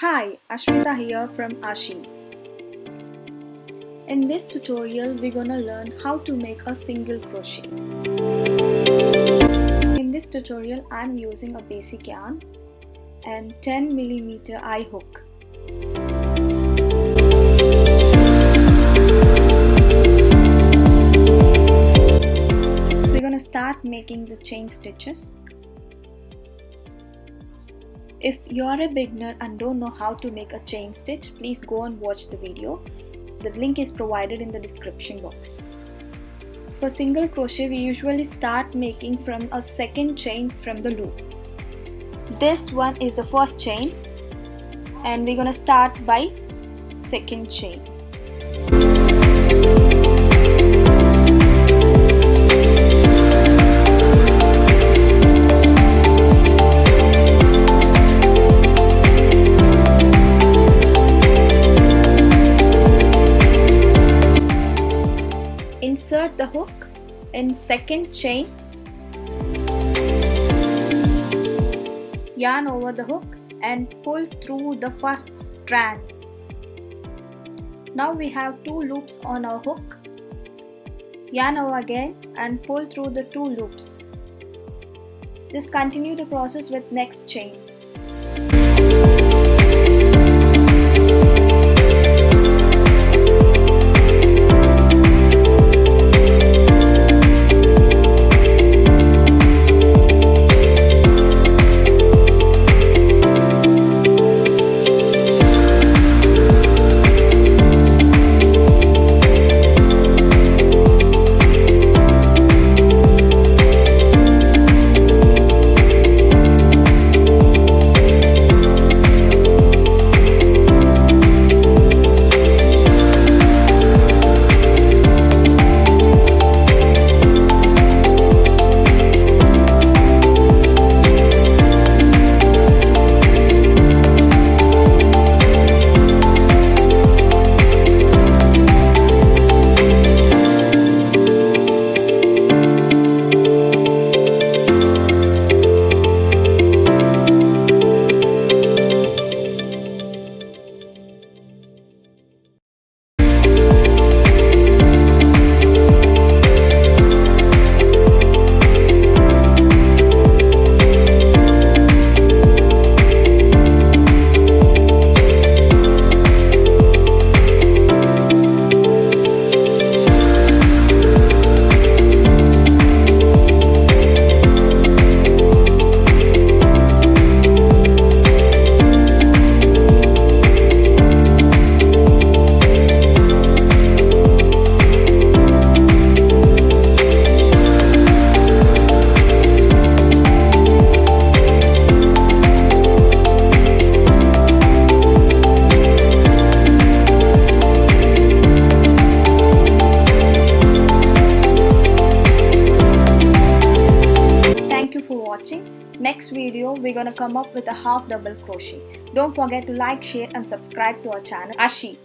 Hi, Ashmita here from Ashi. In this tutorial, we're gonna learn how to make a single crochet. In this tutorial, I'm using a basic yarn and 10mm eye hook. We're gonna start making the chain stitches. If you are a beginner and don't know how to make a chain stitch, please go and watch the video. The link is provided in the description box. For single crochet, we usually start making from a second chain from the loop. This one is the first chain and we're gonna start by second chain. Insert the hook in second chain, yarn over the hook and pull through the first strand. Now we have two loops on our hook. Yarn over again and pull through the two loops. Just continue the process with next chain. Next video, we're gonna come up with a half double crochet. Don't forget to like, share and subscribe to our channel Ashi.